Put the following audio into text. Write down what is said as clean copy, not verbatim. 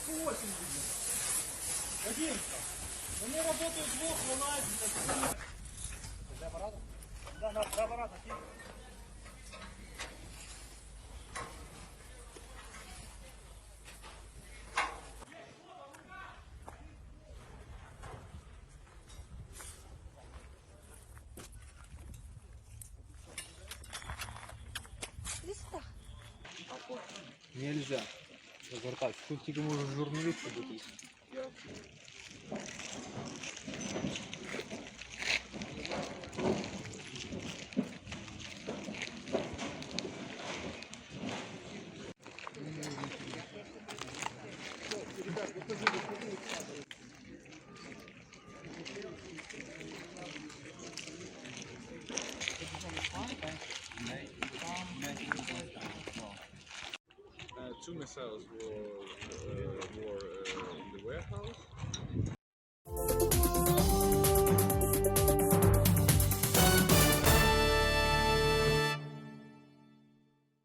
по 80. Вадимка, вони працюють двох, вилазять. Для апарата? Да, для апарата. Нельзя розвертатися. Тут тільки може журналіст бути. Two missiles were in the warehouse.